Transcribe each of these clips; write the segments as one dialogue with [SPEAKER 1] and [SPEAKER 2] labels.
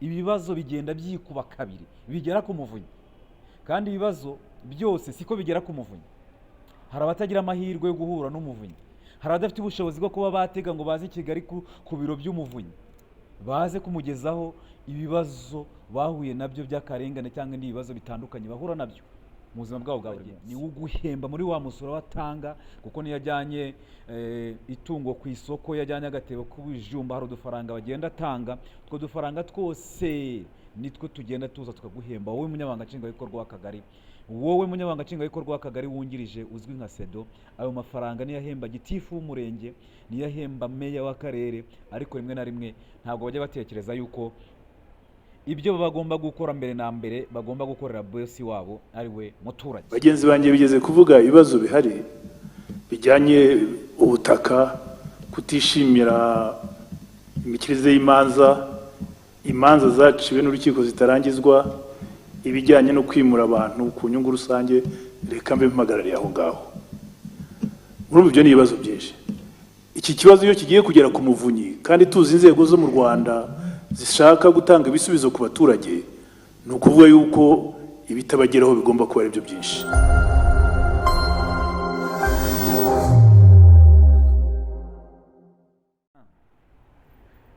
[SPEAKER 1] ibibazo bigenda byikuba kabiri bigera ku muvunyi, kandi ibibazo byose siko bigera ku muvunyi. Hari abatagira amahirwe yo guhura n'umuvunyi, hari abadafite ubushobozi bwo kuba batega ngo baze i Kigali ku biro by'umuvunyi baze kumugezaho ibibazo bahuye nabyo by'akarengane cyangwa ibindi bibazo bitandukanye bahura nabyo mu buzima bwabo bwa buri munsi. Ni uguhemba muri wa musoro watanga, kuko niyo ajyanye itungo ku isoko, yajyanye agatebo k'ubujumba, hari udufaranga bagenda atanga. Utwo dufaranga twose nitwo tugenda tuza tukaguhemba wowe munyamabanga nshingwabikorwa w'akagari, wowe munyamabanga nshingwabikorwa w'akagari wungirije uzwi nka sedo. Ayo mafaranga niyo ahemba gitifu w'umurenge, niyo ahemba meya w'akarere. Ariko rimwe na rimwe ntabwo bajya batekereza yuko ibyo bagomba gukora mbere na mbere bagomba gukorera bosi wabo ari we muturage.
[SPEAKER 2] Bagenzi banjye bigeze kuvuga ibibazo bihari bijyanye ubutaka, kutishimira imikirize y'imanza, imanza zaciwe n'urukiko zitarangizwa, ibijyanye no kwimura abantu ku nyungu rusange. Reka mbe mpagarariye aho ngaho. Muri ibyo ni ibibazo byinshi. Iki kibazo iyo kigiye kugera ku muvunyi, kandi tuzi inzego zo mu Rwanda zishaka gutanga ibisubizo ku baturage, ni ukuvuga yuko ibitabageraho bigomba kuba ari byo byinshi.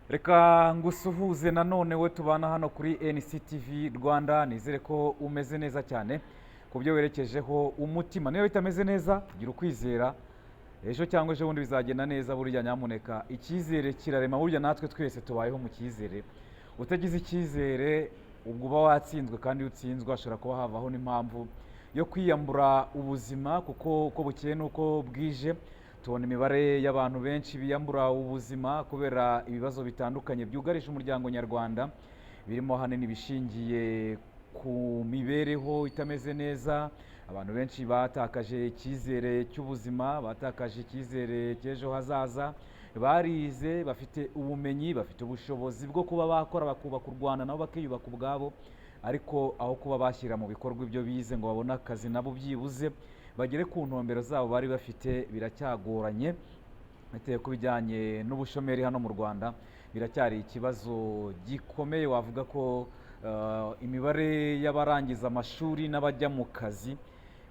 [SPEAKER 1] Reka ngusuhuze nanone we tubana hano kuri NCTV Rwanda. Nizere ko umeze neza cyane ku byo werekejeho umutima. Niba bitameze neza gira ukwizera, ejo cyangwa ejo bundi bizagenda neza. Burya nyamuneka icyizere kirarema, burya natwe twese tubayeho mu cyizere. Utagize icyizere ubwo uba watsinzwe, kandi iyo utsinzwe hashobora kuba havaho n'impamvu yo kwiyambura ubuzima, kuko uko bukeye n'uko bwije tubona imibare y'abantu benshi biyambura ubuzima kubera ibibazo bitandukanye byugarije umuryango nyarwanda, birimo ahanini bishingiye ku mibereho itameze neza. Abantu benshi batakaje icyizere cy'ubuzima, batakaje icyizere cy'ejo hazaza. Barize, bafite ubumenyi, bafite ubushobozi bwo kuba bakora bakubaka u Rwanda nabo bakiyubaka ubwabo, ariko aho kuba bashyira mu bikorwa ibyo bize ngo babone akazi nabo byibuze bagere ku ntumbero zabo bari bafite, biracyagoranye. Bitewe ku bijyanye n'ubushomeri hano mu Rwanda biracyari ikibazo gikomeye. Wavuga ko imibare y'abarangiza amashuri n'abajya mu kazi,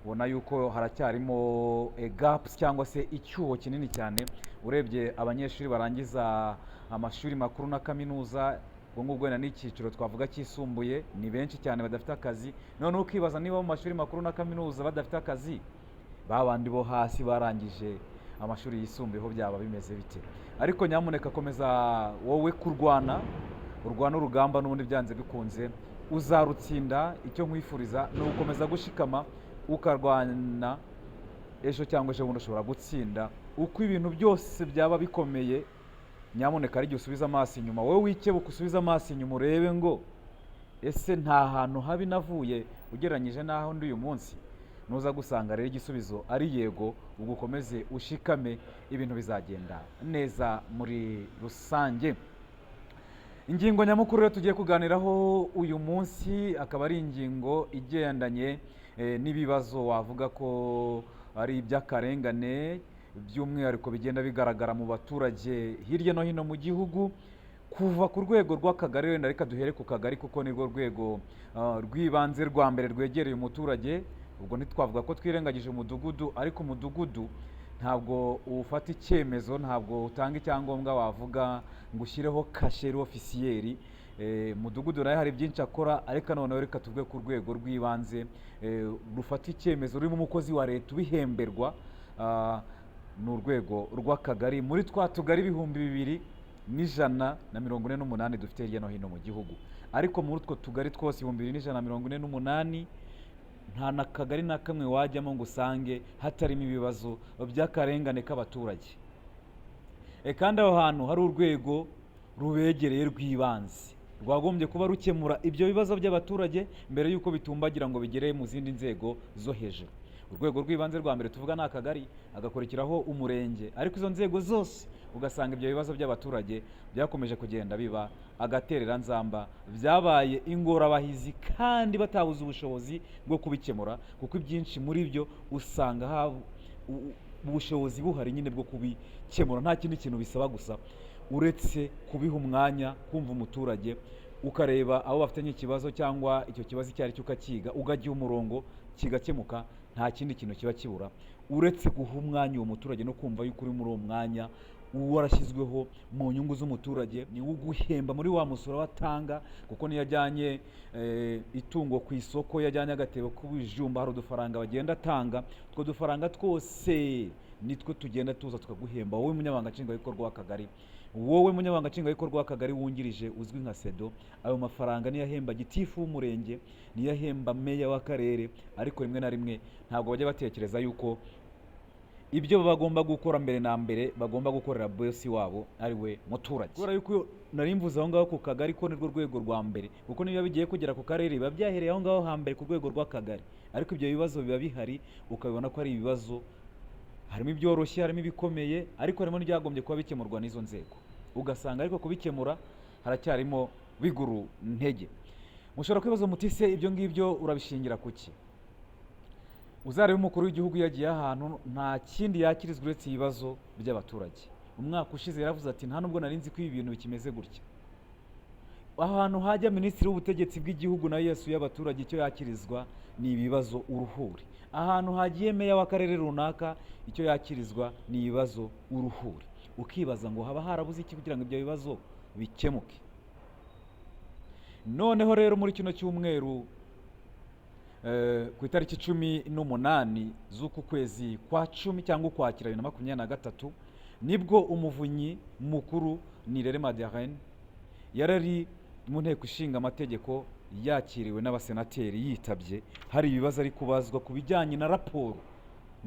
[SPEAKER 1] ubona yuko haracyarimo gaps cyangwa se icyuho kinini cyane. Urebye abanyeshuri barangiza amashuri makuru na kaminuza, ubwo ngubwo n'icyiciro twavuga cyisumbuye, ni benshi cyane badafite akazi. None ukibaza niba mu mashuri makuru na kaminuza badafite akazi, babandi bo hasi barangije amashuri yisumbuyeho byaba bimeze bite? Ariko nyamuneka komeza wowe kurwana, urwana urugamba n'ubundi byanze bikunze uzarutsinda. Icyo nkwifuriza ni ugukomeza gushikama ukarwana, ejo cyangwa ejo bundi ushobora gutsinda. Uko ibintu byose byaba bikomeye, nyamuneka ari igihe usubiza amaso inyuma, wowe wikebuka usubiza amaso inyuma urebe ngo ese nta hantu habi navuye ugereranyije n'aho ndi uyu munsi. Nuza gusanga rero igisubizo ari yego, ubwo ukomeze ushikame, ibintu bizagenda neza muri rusange. Ingingo nyamukuru rero tugiye kuganiraho uyu munsi akaba ari ingingo igendanye n'ibibazo wavuga ko ari iby'akarengane by'umwihariko bigenda bigaragara mu baturage hirya no hino mu gihugu, kuva ku rwego rw'akagari. Wenda reka duhere ku kagari kuko nirwo rwego rw'ibanze rwa mbere rwegereye umuturage. Ubwo ntitwavuga ko twirengagije umudugudu, ariko umudugudu ntabwo ufata icyemezo, ntabwo utanga icyangombwa wavuga ngo ushyireho kashe ofisiyeri. Umudugudu nayo hari byinshi akora, ariko noneho reka tuvuge ku rwego rw'ibanze rufata icyemezo, rurimo umukozi wa leta ubihemberwa, ni urwego rw'akagari. Muri twa tugari 2148 dufite hirya no hino mu gihugu, ariko muri utwo tugari twose 2148 nta na kagari na kamwe wajyamo ngo usange hatarimo ibibazo by'akarengane k'abaturage. Kandi aho hantu hari urwego rubegereye rw'ibanze rwagombye kuba rukemura ibyo bibazo by'abaturage mbere y'uko bitumbagira ngo bigere mu zindi nzego zo hejuru. Urwego rw'ibanze rwa mbere tuvuga ni akagari, agakurikiraho umurenge, ariko izo nzego zose ugasanga ibyo bibazo by'abaturage byakomeje kugenda biba agatereranzamba, byabaye ingorabahizi kandi batabuze ubushobozi bwo kubikemura, kuko ibyinshi muri byo usanga ubushobozi buhari nyine bwo kubikemura. Nta kindi kintu bisaba gusa uretse kubiha umwanya, kumva umuturage, ukareba abo bafitanye ikibazo cyangwa icyo kibazo icyo ari cyo ukakiga, ugagiye umurongo kigakemuka, nta kindi kintu kiba kibura uretse guha umwanya uwo muturage no kumva yuko uri muri uwo mwanya warashyizweho mu nyungu z'umuturage, ni uguhemba muri wa musoro watanga, kuko niyo ajyanye itungo ku isoko, yajyanye agatebo k'ubujumba, hari udufaranga bagenda atanga, utwo dufaranga twose nitwo tugenda tuza tukaguhemba wowe munyamabanga nshingwabikorwa w'akagari, wowe munyamabanga nshingwabikorwa w'akagari wungirije uzwi nka sedo. Ayo mafaranga niyo ahemba gitifu w'umurenge, niyo ahemba meya w'akarere, ariko rimwe na rimwe ntabwo bajya batekereza yuko ibyo bagomba gukora mbere na mbere bagomba gukorera bosi wabo ari we muturage. Kubera yuko nari mvuze aho ngaho ku kagari ko nirwo rwego rwa mbere, kuko niba bigiye kugera ku karere biba byahereye aho ngaho hambere ku rwego rw'akagari, ariko ibyo bibazo biba bihari ukabibona ko ari ibibazo, harimo ibyoroshye harimo ibikomeye, ariko harimo n'ibyagombye kuba bikemurwa n'izo nzego, ugasanga ariko kubikemura haracyarimo biguru ntege. Mushobora kwibaza muti se ibyo ngibyo urabishingira kuki? Uzarebe umukuru w'igihugu yagiye ahantu nta kindi yakirizwa uretse ibibazo by'abaturage. Umwaka ushize yaravuze ati nta nubwo nari nzi ko ibi bintu bikimeze gutya. Ahantu hajya minisitiri w'ubutegetsi bw'igihugu nawe yasuye abaturage, icyo yakirizwa ni ibibazo uruhuri. Ahantu hagiye meya w'akarere runaka, icyo yakirizwa ni ibibazo uruhuri. Ukibaza ngo haba harabuze iki kugira ngo ibyo bibazo bikemuke? Noneho rero muri kino cyumweru ku itariki 18 z'uku kwezi kwa 10 cyangwa ukwakira 2023 nibwo umuvunyi mukuru Nirere Madeleine yarari mu nteko ishinga amategeko yakiriwe n'abasenateri yitabye, hari ibibazo ari kubazwa ku bijyanye na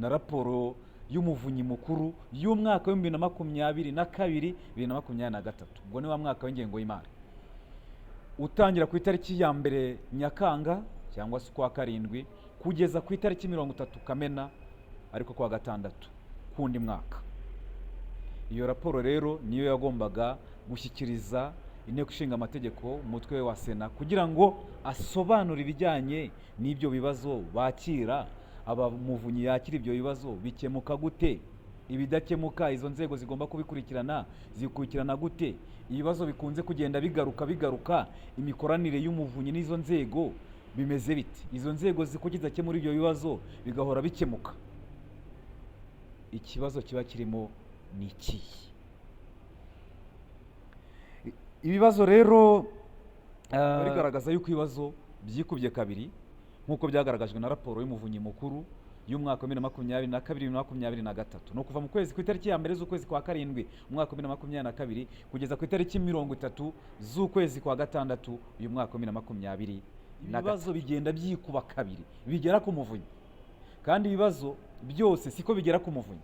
[SPEAKER 1] raporo y'umuvunyi mukuru y'umwaka wa 2022-2023. Ubwo ni wa mwaka w'ingengo y'imari utangira ku itariki ya mbere Nyakanga cyangwa se kwa karindwi kugeza ku itariki 30 Kamena, ariko kwa gatandatu kundi mwaka. Iyo raporo rero niyo yagombaga gushyikiriza inteko ishinga amategeko umutwe wa Sena kugira ngo asobanure ibijyanye n'ibyo bibazo bakira, abamuvunyi yakira ibyo bibazo bikemuka gute, ibidakemuka izo nzego zigomba kubikurikirana zikurikirana gute, ibibazo bikunze kugenda bigaruka imikoranire y'umuvunyi n'izo nzego bimeze biti, izo nzego zikugiza cyo muri ibyo bibazo bigahora bikemuka. Ikibazo kiba kirimo ni iki? Ibibazo rero bigaragaza yuko ibibazo byikubye kabiri nk'uko byagaragajwe na raporo y'umuvunyi mukuru y'umwaka wa 2022-2023. No kuva mu kwezi ku itariki ya mbere z'ukwezi kwa karindwi umwaka wa 2022 kugeza ku itariki 30 z'ukwezi kwa gatandatu uyu mwaka wa 2023. Ibibazo bigenda byikuba kabiri bigera ku muvunyi, kandi ibibazo byose siko bigera ku muvunyi.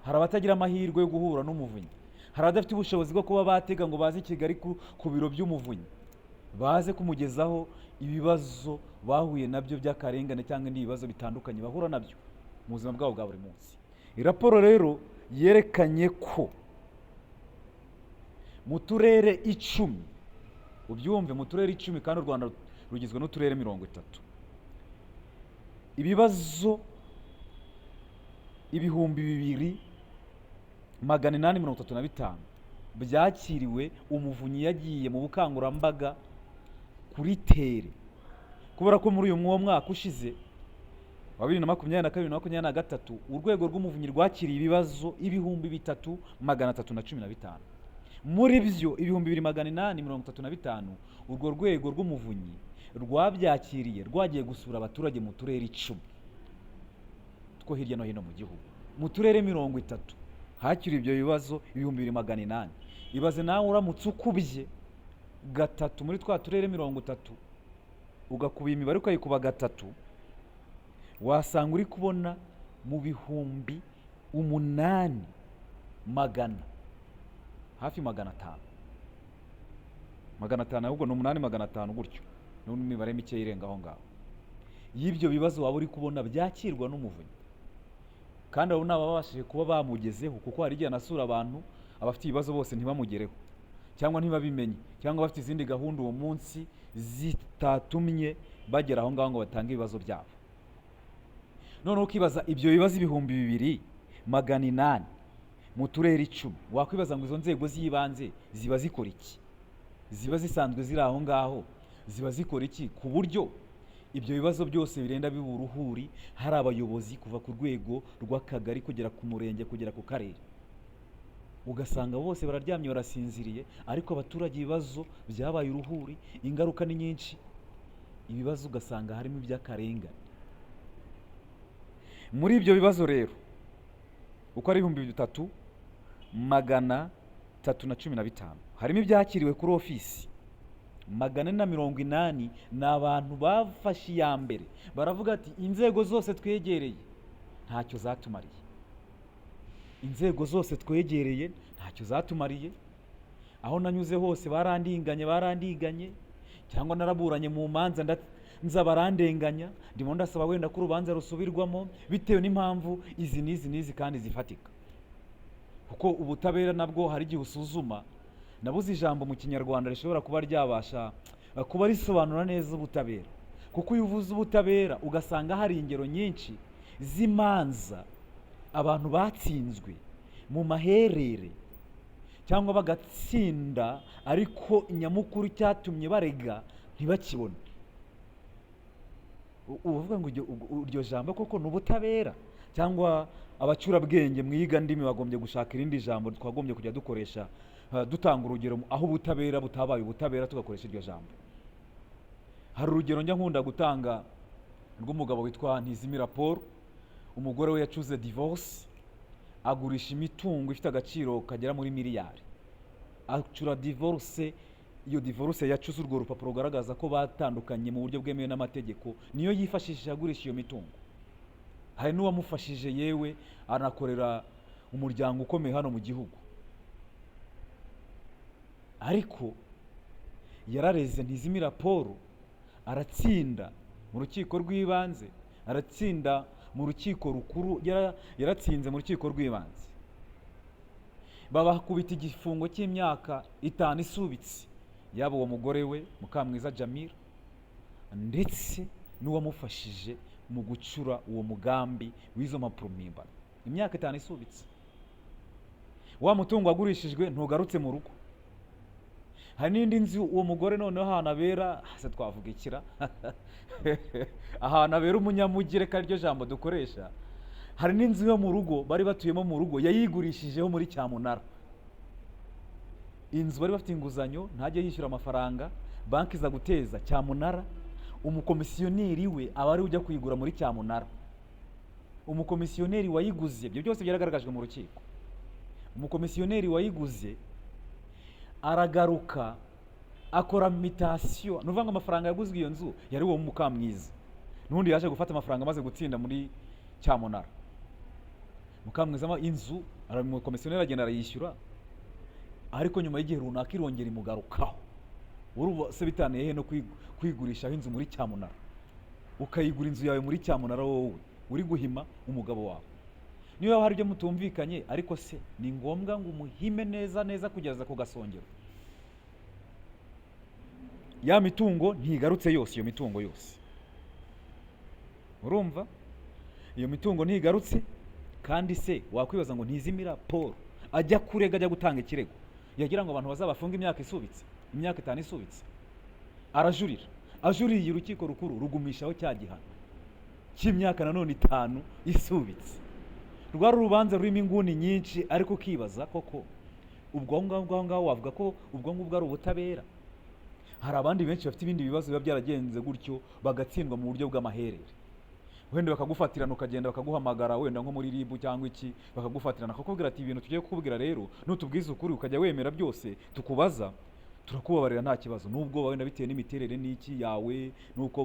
[SPEAKER 1] Hari abatagira amahirwe yo guhura n'umuvunyi, hari abadafite ubushobozi bwo kuba batega ngo baze i Kigali ku biro by'umuvunyi baze kumugezaho ibibazo bahuye nabyo by'akarengane cyangwa n'ibibazo bitandukanye bahura nabyo mu buzima bwabo bwa buri munsi. Raporo rero yerekanye ko mu turere 10, ubyumve, mu turere 10 kandi u Rwanda rugizwe n'uturere 30, ibibazo 2835 byakiriwe umuvunyi yagiye mu bukangurambaga kuri tere. Kubera ko muri uyu mwaka ushize wa 2022-2023 urwego rw'umuvunyi rwakiriye ibibazo 3315. Muri byo 2835 urwo rwego rw'umuvunyi rwabyakiriye rwagiye gusura abaturage mu turere 10 two hirya no hino mu gihugu. Mu turere 30 hakiri ibyo bibazo 2800. Ibaze nawe uramutse ukubye gatatu muri twa turere 30 ugakuba imibare ukayikuba gatatu, wasanga uri kubona mu 800 hafi 500 ahubwo ni 8500 gutyo, n'imibare mike irenga aho ngaho y'ibyo bibazo waba uri kubona byakirwa n'umuvunyi. Kandi abo nabo babashije kuba bamugezeho, kuko hari igihe anasura abantu abafite ibibazo bose ntibamugereho cyangwa ntibabimenye cyangwa bafite izindi gahunda uwo munsi zitatumye bagera aho ngaho ngo batange ibibazo byabo. Noneho ukibaza ibyo bibazo 2800 mu turere 10, wakwibaza ngo izo nzego z'ibanze ziba zikora iki? ziba zisanzwe ziri aho ngaho ziba zikora iki ku buryo ibyo bibazo byose birenda biba uruhuri, hari abayobozi kuva ku rwego rw'akagari kugera ku murenge kugera ku karere, ugasanga bose bararyamye barasinziriye, ariko abaturage ibibazo byabaye uruhuri, ingaruka ni nyinshi, ibibazo ugasanga harimo iby'akarengane. Muri ibyo bibazo rero uko ari 3,315 harimo ibyakiriwe kuri ofisi 480. ni abantu bafashe iya mbere baravuga ati inzego zose twegereye ntacyo zatumariye, inzego zose twegereye ntacyo zatumariye, aho nanyuze hose barandiganye cyangwa naraburanye mu manza nza barandenganya, ndimo ndasaba wenda ko urubanza rusubirwamo bitewe n'impamvu izi n'izi kandi zifatika, kuko ubutabera nabwo hari igihe usuzuma. Nabuze ijambo mu kinyarwanda rishobora kuba ryabasha kuba risobanura neza ubutabera, kuko iyo uvuze ubutabera ugasanga hari ingero nyinshi z'imanza abantu batsinzwe mu maherere cyangwa bagatsinda ariko nyamukuru cyatumye barega ntibakibone. Uvuga ngo iryo jambo koko ni ubutabera, cyangwa abacurabwenge mwiga ndimi bagombye gushaka irindi jambo twagombye kujya dukoresha dutanga urugero aho ubutabera butabaye ubutabera tugakoresha iryo jambo. Hari urugero njya nkunda gutanga rw'umugabo witwa Ntizimira Paul. Umugore we yacuze divorce, agurisha imitungo ifite agaciro kagera muri miliyari, acura divorce. Iyo divorce yacuze urwo rupapuro rugaragaza ko batandukanye mu buryo bwemewe n'amategeko, niyo yifashishije agurisha iyo mitungo. Hari n'uwamufashije yewe anakorera umuryango ukomeye hano mu gihugu, ariko yarareze Ntizimira Paul aratsinda mu rukiko rw'ibanze, aratsinda mu rukiko rukuru, yaratsinze mu rukiko rw'ibanze, babakubita igifungo cy'imyaka 5 isubitse, yaba uwo mugore we Mukamwiza Jamil ndetse n'uwamufashije mu gucura uwo mugambi w'izo mpapuro mpimbano, imyaka 5 isubitse. Wa mutungo wagurishijwe ntugarutse mu rugo. Hari n'indi nzu uwo mugore noneho ahantu abera, se twavuga ikira ahantu abera umunyamujyi, reka ryo jambo dukoresha. Hari n'inzu yo mu rugo bari batuyemo mu rugo yayigurishijeho muri Cyamunara. Inzu bari bafite inguzanyo, ntajye yishyura amafaranga, banki za guteza Cyamunara, umukomisiyoneri we aba ari ujya kuyigura muri Cyamunara. Umukomisiyoneri wayiguze, ibyo byose byaragaragajwe mu rukiko. Umukomisiyoneri wayiguze aragaruka akora mutation, nuvuga ngo amafaranga yaguzwe iyo nzu yari uwo Mukamwiza, n'undi yaje gufata amafaranga amaze gutsinda muri Cyamunara. Mukamwiza inzu umukomisiyoneri agenda arayishyura, ariko nyuma y'igihe runaka irongera imugarukaho. Uruba se bitaniye he no kwigurishaho inzu muri Cyamunara, ukayigura inzu yawe muri Cyamunara wowe uri guhima umugabo wawe. Niyo hari ibyo mutumvikanye, ariko se ni ngombwa ngo umuhime neza kugeza ku gasongero. Ya mitungo ntigarutse yose, iyo mitungo yose urumva, iyo mitungo ntigarutse. Kandi se wakwibaza ngo Ntizimira Paul ajya kurega, ajya gutanga ikirego, yagira ngo abantu bazabafunga imyaka isubitse, imyaka 5 isubitse, arajurira. Ajuriye urukiko rukuru rugumishaho cya gihano cy'imyaka nanone 5 isubitse. Rwari urubanza rurimo inguni nyinshi, ariko kibaza koko ubwo ngaho wavuga ko ubwo ngubwo ari ubutabera? Hari abandi benshi bafite ibindi bibazo biba byaragenze gutyo bagatsindwa mu buryo bw'amaherere, wenda bakagufatirana ukagenda bakaguhamagara wenda nko muri RIB cyangwa iki, bakagufatirana bakakubwira ati ibintu tugiye kukubwira rero nutubwiza ukuri ukajya wemera byose tukubaza turakubabarira nta kibazo, nubwo wenda bitewe n'imiterere n'iki yawe nuko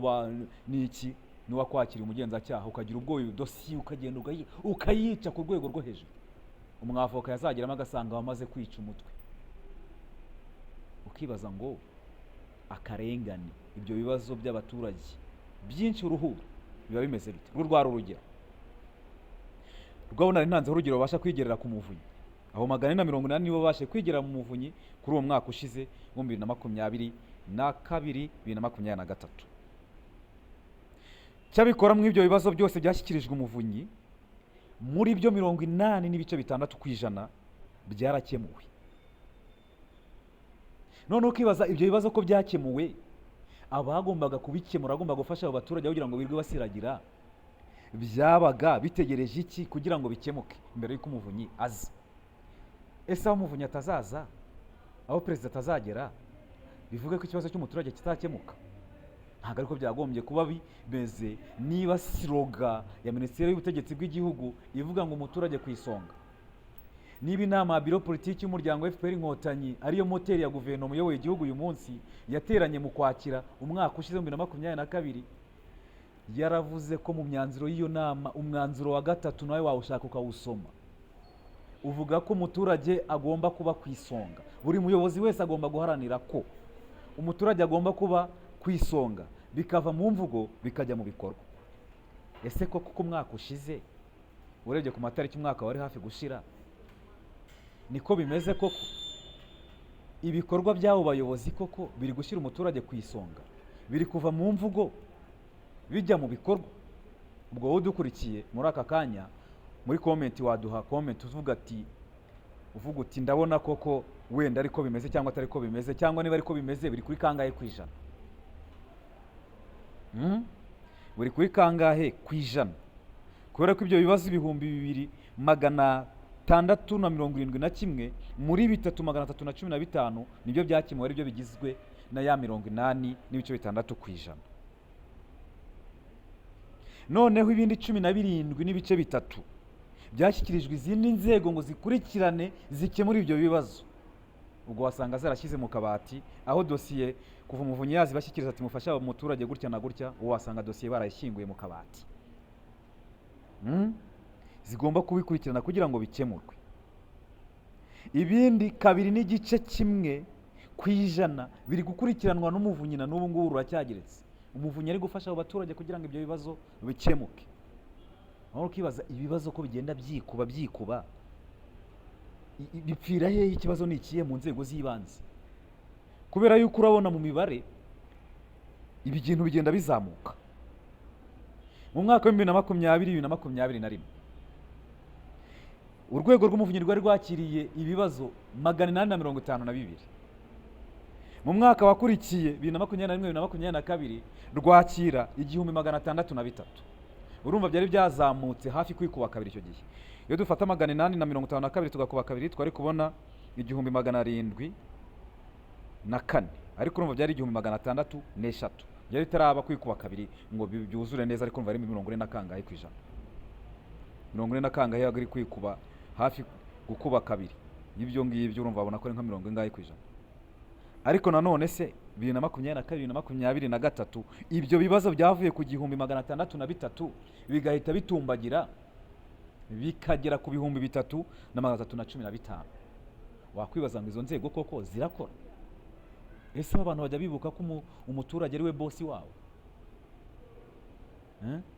[SPEAKER 1] n'iki n'uwakwakira umugenzacyaha, ukagira ubwo dosiye ukagenda ukayica ku rwego rwo hejuru. Umwavoka yazageramo agasanga wamaze kwica umutwe, ukibaza ngo akarengane, ibyo bibazo by'abaturage byinshi uruhuri biba bimeze bite? Rwari urugero rwabona ntanze urugero babasha kwigerera ku Muvunyi, aho 480 nibo babashe kwigerera mu Muvunyi kuri uwo mwaka ushize mu 2022 2023. Cyabikora mu ibyo bibazo byose byashyikirijwe Umuvunyi, muri byo 80.6% byarakemuwe. noneho ukibaza ibyo bibazo ko byakemuwe, abagombaga kubikemura, agomba gufasha abo baturage kugira ngo birirwe basiragira, byabaga bitegereje iki kugira ngo bikemuke mbere y'uko umuvunyi aza? Ese aho umuvunyi atazaza, aho perezida atazagera, bivuge ko ikibazo cy'umuturage kitakemuka? Ntabwo ariko byagombye kuba bimeze. Niba siroga ya minisiteri y'ubutegetsi bw'igihugu ivuga ngo umuturage ku isonga, niba inama ya biro politiki y'umuryango FPR Inkotanyi ariyo moteri ya guverinoma uyoboye igihugu uyu munsi yateranye mu Kwakira umwaka ushize 2022, yaravuze ko mu myanzuro y'iyo nama, umwanzuro wa gatatu nawe wawushaka ukawusoma, uvuga ko umuturage agomba kuba ku isonga. Buri muyobozi wese agomba guharanira ko umuturage agomba kuba ku isonga, bikava mu mvugo bikajya mu bikorwa. Ese koko ku mwaka ushize, urebye ku matariki umwaka wari hafi gushira, niko bimeze koko? Ibikorwa by'abo bayobozi koko biri gushyira umuturage ku isonga, biri kuva mu mvugo bijya mu bikorwa? Ubwo wowe udukurikiye muri aka kanya, muri komenti waduha komenti uvuga uti ndabona koko wenda ariko bimeze cyangwa atari ko bimeze, cyangwa niba ariko bimeze biri kuri kangahe ku ijana? Buri kuri kangahe ku ijana? Kubera ko ibyo bibazo 2671 muri 3315 nibyo byakemuwe, ari byo bigizwe na ya 80.6 ku ijana. Noneho ibindi 17.3 byashyikirijwe izindi nzego ngo zikurikirane zikemura ibyo bibazo. Ubwo wasanga zarashyize mu kabati, aho dosiye kuva umuvunyi yazibashyikiriza ati mufasha umuturage gutya na gutya, uwo wasanga dosiye barayishyinguye mu kabati. Zigomba kubikurikirana kugira ngo bikemurwe. Ibindi 2.1 ku ijana biri gukurikiranwa n'umuvunyi, na n'ubu ngubu ruracyageretse. Umuvunyi ari gufasha abo baturage kugira ngo ibyo bibazo bikemuke. Aho ukibaza ibibazo ko bigenda byikuba, bipfira hehe? Ikibazo ni ikihe mu nzego z'ibanze? Kubera yuko urabona mu mibare ibintu bigenda bizamuka. Mu mwaka wa 2020-2021 urwego rw'umuvunyi rwari rwakiriye ibibazo 852. Mu mwaka wakurikiye 2021-2022 rwakira 1603. Urumva byari byazamutse hafi kwikuba kabiri icyo gihe. Iyo dufata 852 tugakuba kabiri, twari kubona 1704, ariko urumva byari 1603. Byari taraba kwikuba kabiri ngo byuzure neza, ariko urumva ari 40 na kangahe ku ijana. 40 na kangahe yagari kwikuba hafi gukuba kabiri. Ibyo ngibyo urumva babona ko ari nka 40 ngahe ku ijana. Ariko nanone se 2022-2023 ibyo bibazo byavuye ku 1603 bigahita bitumbagira bikagera ku 3315. Wakwibaza ngo izo nzego koko zirakora? Ese abantu bajya bibuka ko umuturage ari we bosi wawe?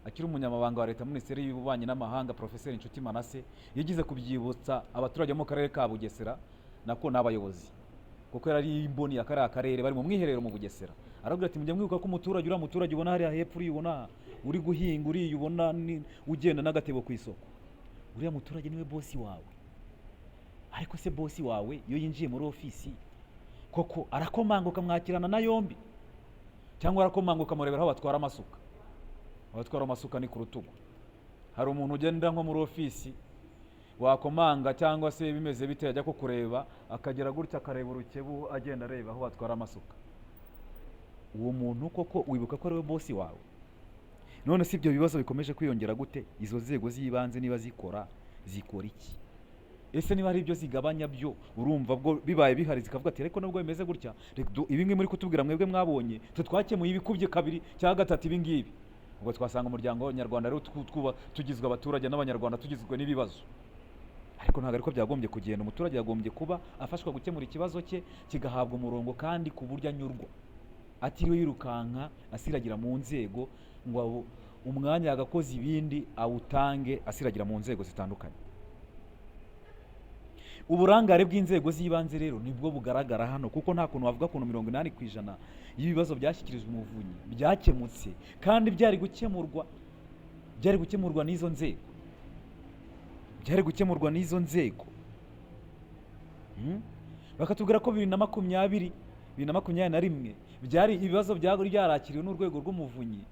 [SPEAKER 1] Akiri umunyamabanga wa leta muri Minisiteri y'Ububanyi n'Amahanga Professeur Inshuti Manase yagize kubyibutsa abaturage mu karere ka Bugesera, nako n'abayobozi, kuko yari imboni ya akarere bari mu mwiherero mu Bugesera. Aravuga ati mujye mwibuka ko umuturage ubona hariya hepfo, ubona uri guhinga, ubona ugenda n'agatebo ku isoko, uriya muturage niwe bosi wawe. Ariko se bosi wawe iyo yinjiye muri ofisi koko arakomanguka mwakirana na yombi, cyangwa arakomanguka murebera aho batwara amasuka? Abatwara amasuka ni ku rutugu. Hari umuntu ugenda nko muri ofisi wakomanga cyangwa se bimeze bite yajya ko kureba, akagera gutya akareba urukebu agenda areba aho batwara amasuka. Uwo muntu koko wibuka ko ari we bosi wawe? None si ibyo bibazo bikomeje kwiyongera gute? Izo nzego z'ibanze niba zikora iki? Ese niba hari ibyo zigabanya byo, urumva bwo bibaye bihari zikavuga ati ariko nubwo bimeze gutya, ibi ngibi muri kutubwira mwebwe mwabonye twakemuye ibikubye kabiri cyangwa gatatu ibi ngibi. Ubwo twasanga umuryango nyarwanda rero tugizwe abaturage n'abanyarwanda tugizwe n'ibibazo. Ariko ntabwo ariko byagombye kugenda. Umuturage yagombye kuba afashwa gukemura ikibazo cye kigahabwa umurongo kandi ku buryo anyurwa, atiriwe yirukanka asiragira mu nzego ngo umwanya yagakoze ibindi awutange asiragira mu nzego zitandukanye. Uburangare bw'inzego z'ibanze rero nibwo bugaragara hano, kuko nta kuntu wavuga kuntu 80% y'ibibazo byashyikirijwe umuvunyi byakemutse kandi byari gukemurwa n'izo nzego. Bakatubwira ko 2020 2021 byari ibibazo byari byarakiriwe n'urwego rw'umuvunyi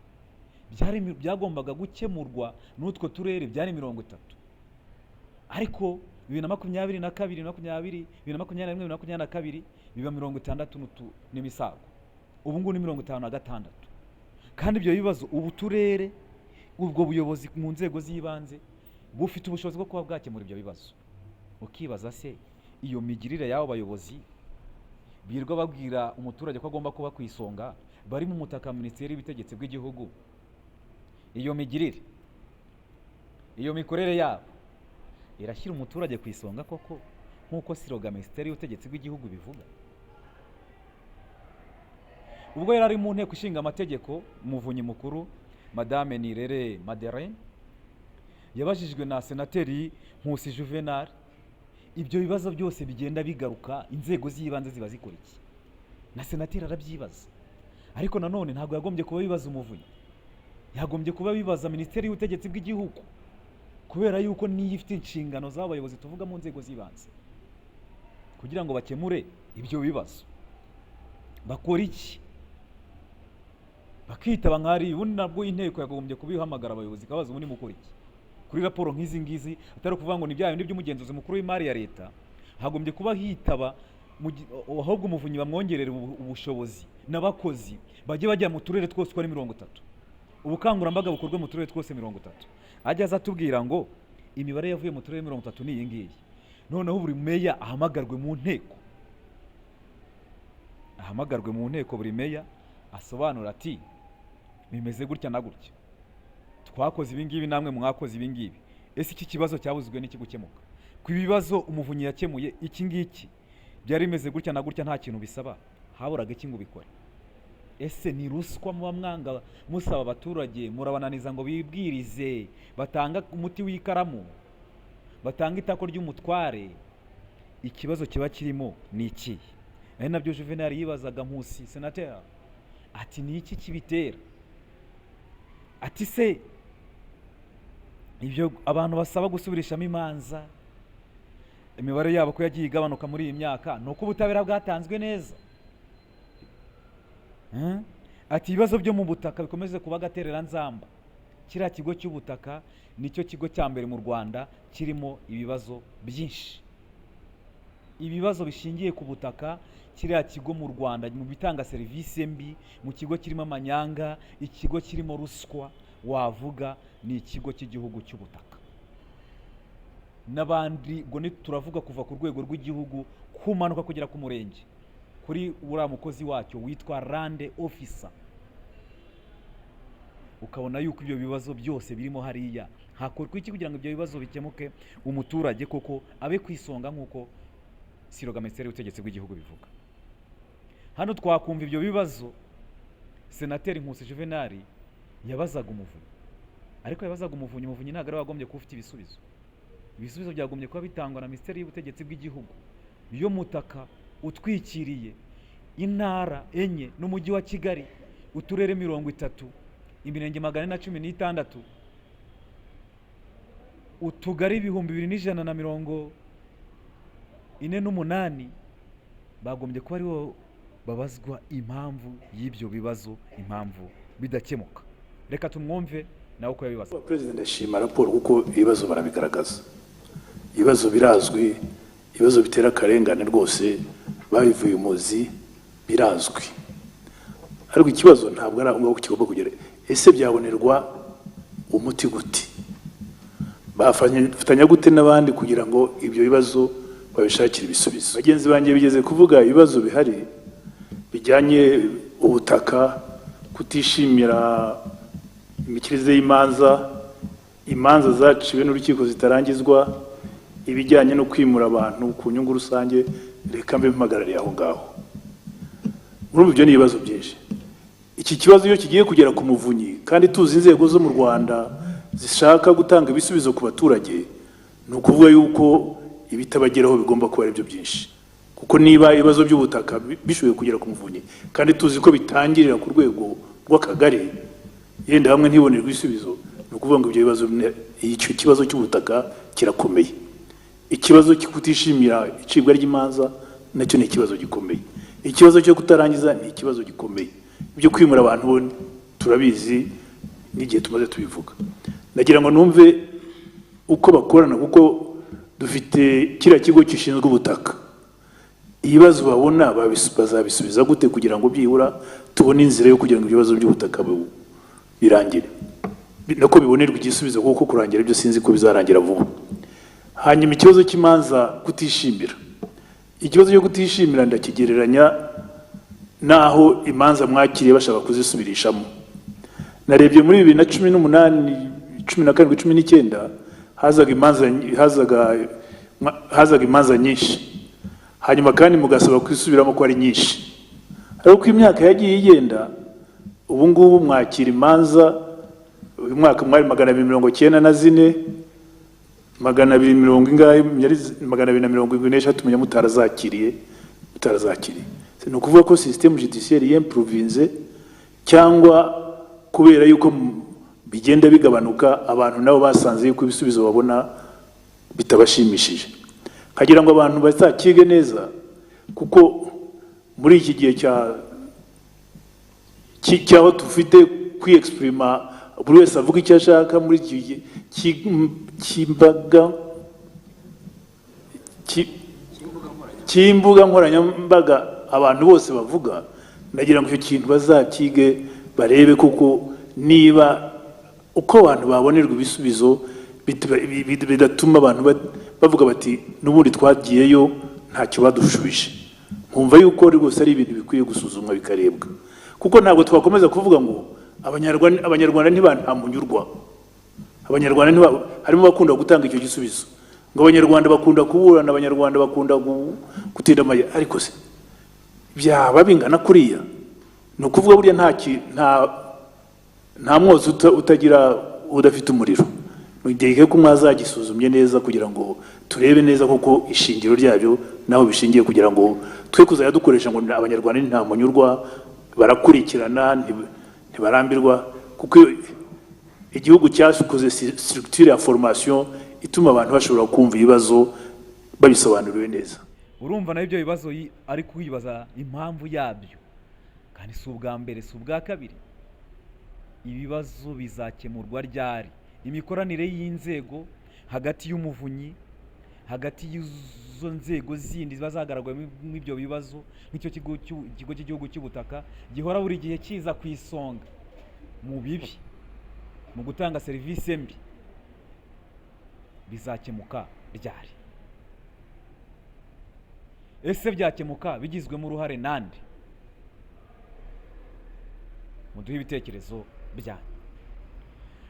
[SPEAKER 1] byagombaga gukemurwa n'utwo turere byari 30, ariko 2022 2022 biba 60 n'imisago, ubu ngubu ni 56. Kandi ibyo bibazo ubu turere ubwo buyobozi mu nzego z'ibanze bufite ubushobozi bwo kuba bwakemura ibyo bibazo. Ukibaza se iyo migirire y'abo bayobozi birwa babwira umuturage ko agomba kuba kwisonga bari mu mutaka Minisiteri y'Ubutegetsi bw'igihugu, iyo migirire iyo mikorere yabo irashyira umuturage ku isonga koko nk'uko siroga Minisiteri y'Ubutegetsi bw'igihugu bivuga? Ubwo yari ari mu nteko ishinga amategeko, umuvunyi mukuru Madame Nirere Madeleine yabajijwe na senateri Nkusi Juvenal ibyo bibazo byose bigenda bigaruka, inzego z'ibanze ziba zikora iki, na senateri arabyibaza. Ariko nanone ntabwo yagombye kuba bibaza umuvunyi, yagombye kuba bibaza Minisiteri y'Ubutegetsi bw'igihugu, kubera yuko niyo ifite inshingano z'abayobozi tuvuga mu nzego z'ibanze kugira ngo bakemure ibyo bibazo. Bakora iki? Bakitaba nk'ari ubundi nabwo inteko yagombye kubihamagara abayobozi kabaza ubundi mukora iki kuri raporo nk'izi ngizi, atari kuvuga ngo ni bya bindi by'umugenzuzi mukuru w'imari ya leta. Hagombye kuba hitaba ahubwo umuvunyi bamwongerera ubushobozi n'abakozi bajye bajya mu turere twose uko ari 30, ubukangurambaga bukorwe mu turere twose 30. Ajya aza atubwira ngo imibare yavuye mu turere 30 ni iyi ngiyi, noneho buri meya ahamagarwe mu nteko, buri meya asobanura ati bimeze gutya na gutya, twakoze ibi ngibi namwe mwakoze ibi ngibi, ese iki kibazo cyabuzwe n'iki gukemuka? Ku bibazo umuvunyi yakemuye iki ngiki byari bimeze gutya na gutya, nta kintu bisaba, haburaga iki ngo bikore? Ese ni ruswa muba mwanga musaba abaturage, murabananiza ngo bibwirize, batanga umuti w'ikaramu, batanga itako ry'umutware? Ikibazo kiba kirimo ni iki? Ari nabyo Juvenal yibazaga Nkusi senateri, ati ni iki kibitera? Ati se ibyo abantu basaba gusubirishamo imanza, imibare yabo ko yagiye igabanuka muri iyi myaka, nuko ubutabera bwatanzwe neza? Ati ibibazo byo mu butaka bikomeze kuba gaterera nzamba. Kiriya kigo cy'ubutaka nicyo kigo cya mbere mu Rwanda kirimo ibibazo byinshi, ibibazo bishingiye ku butaka. Kiriya kigo mu Rwanda mu bitanga serivisi mbi, mu kigo kirimo amanyanga, ikigo kirimo ruswa, wavuga ni ikigo cy'igihugu cy'ubutaka. N'abandi ngo turavuga kuva ku rwego rw'igihugu kumanuka kugera ku murenge, kuri uriya mukozi wacyo witwa Land Officer, ukabona yuko ibyo bibazo byose birimo hariya. Hakorwa iki kugira ngo ibyo bibazo bikemuke, umuturage koko abe kwisonga nk'uko siroga Minisiteri y'Ubutegetsi bw'igihugu bivuga? Hano twakumva ibyo bibazo senateri Nkusi Juvenal yabazaga umuvunyi, ariko yabazaga umuvunyi ntabwo ari wagombye kuba ufite ibisubizo. Ibisubizo byagombye kuba bitangwa na Minisiteri y'Ubutegetsi bw'igihugu. Iyo mutaka utwikiriye intara 4 n'umujyi wa Kigali, uturere 30, imirenge 416, utugari 2148, bagombye kuba aribo babazwa impamvu y'ibyo bibazo, impamvu bidakemuka. Reka tumwumve nawe uko yabibaza.
[SPEAKER 2] President ashima raporo kuko ibibazo barabigaragaza, ibibazo birazwi, ibibazo bitera akarengane rwose babivuye umuzi, birazwi. Ariko ikibazo ntabwo ari ngo kigomba kugera, ese byabonerwa umuti gute? Bafatanya gute n'abandi kugira ngo ibyo bibazo babishakire ibisubizo? Bagenzi banjye bigeze kuvuga ibibazo bihari bijyanye ubutaka, kutishimira imikirize y'imanza, imanza zaciwe n'urukiko zitarangizwa, ibijyanye no kwimura abantu ku nyungu rusange. Reka mbe mpagarariye aho ngaho. Muri ibyo ni ibibazo byinshi. Iki kibazo iyo kigiye kugera ku muvunyi, kandi tuzi inzego zo mu Rwanda zishaka gutanga ibisubizo ku baturage, ni ukuvuga yuko ibitabageraho bigomba kuba ari byo byinshi. Kuko niba ibibazo by'ubutaka bishoboye kugera ku muvunyi, kandi tuzi ko bitangirira ku rwego rw'akagari, yenda hamwe ntibonerwe ibisubizo, ni ukuvuga ngo ibyo bibazo, icyo kibazo cy'ubutaka kirakomeye. Ikibazo kutishimira icibwa ry'imanza nacyo ni ikibazo gikomeye. ikibazo cyo kutarangiza ni ikibazo gikomeye. Ibyo kwimura abantu turabizi n'igihe tumaze tubivuga. Nagira ngo numve uko bakorana, kuko dufite kiriya kigo gishinzwe ubutaka. Ibibazo babona bazabisubiza gute kugira ngo byibura tubone inzira yo kugira ngo ibibazo by'ubutaka birangire, nako bibonerwa igisubizo, kuko kurangira ibyo sinzi ko bizarangira vuba. Hanyuma ikibazo cy'imanza kutishimira, ikibazo cyo kutishimira ndakigereranya naho imanza mwakiriye bashaka kuzisubirishamo. Narebye muri 2018, 17, 19 hazaga imanza nyinshi, hanyuma kandi mugasaba kwisubiramo ko ari nyinshi. Ariko imyaka yagiye igenda, ubu ngubu mwakira imanza, uyu mwaka mwari 294, 276 menya mutarazakiriye. Ni ukuvuga ko système judiciaire y'improvince, cyangwa kubera yuko bigenda bigabanuka, abantu nabo basanze yuko ibisubizo babona bitabashimishije. Kagira ngo abantu bazakige neza, kuko muri iki gihe cyaho tufite kwiexprima, buri wese avuga icyo ashaka muri iki gihe cy'imbuga nkoranyambaga abantu bose bavuga. Nagira ngo icyo kintu bazakige barebe, kuko niba uko abantu babonerwa ibisubizo bidatuma abantu bavuga bati n'ubundi twagiyeyo ntacyo badushubije. Nkumva yuko rwose ari ibintu bikwiye gusuzumwa bikarebwa, kuko ntabwo twakomeza kuvuga ngo abanyarwanda ntibantamunyurwa. Abanyarwanda harimo bakunda gutanga icyo gisubizo ngo abanyarwanda bakunda kuburana, abanyarwanda bakunda gutinda amaye. Ariko se byaba bingana kuriya? Ni ukuvuga burya nta mwotsi utagira udafite umuriro. Nugeye ko mwazagisuzumye neza kugira ngo turebe neza koko ishingiro ryabyo naho bishingiye, kugira ngo twe kuzajya dukoresha ngo abanyarwanda nta munyurwa, barakurikirana ntibarambirwa. Kuko igihugu cyasukoze structure ya formation ituma abantu bashobora kumva ibibazo babisobanuriwe neza.
[SPEAKER 1] Urumva na ibyo bibazo ari kwibaza impamvu yabyo, kandi si ubwa mbere si ubwa kabiri. Ibibazo bizakemurwa ryari? Imikoranire y'inzego hagati y'umuvunyi, hagati y'izo nzego zindi bazagaragara mw'ibyo bibazo, nk'icyo kigo cy'igihugu cy'ubutaka gihora buri gihe kiza ku isonga mu bibi, mu gutanga serivisi mbi, bizakemuka ryari? Ese byakemuka bigizwemo uruhare nande? Muduhe ibitekerezo byanyu.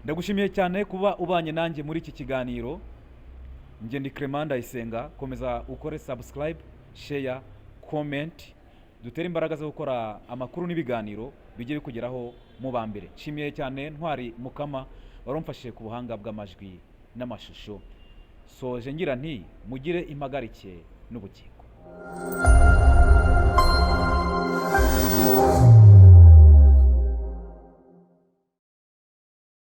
[SPEAKER 1] Ndagushimiye cyane kuba ubanye nanjye muri iki kiganiro. Nge ndi Clement Ndayisenga. Komeza ukore subscribe, share, comment, dutere imbaraga zo gukora amakuru n'ibiganiro bijye bikugeraho mu bambere. Nshimiye cyane Ntwari Mukama warumfashije ku buhanga bw'amajwi n'amashusho. Soje ngira nti mugire impagarike n'ubugingo.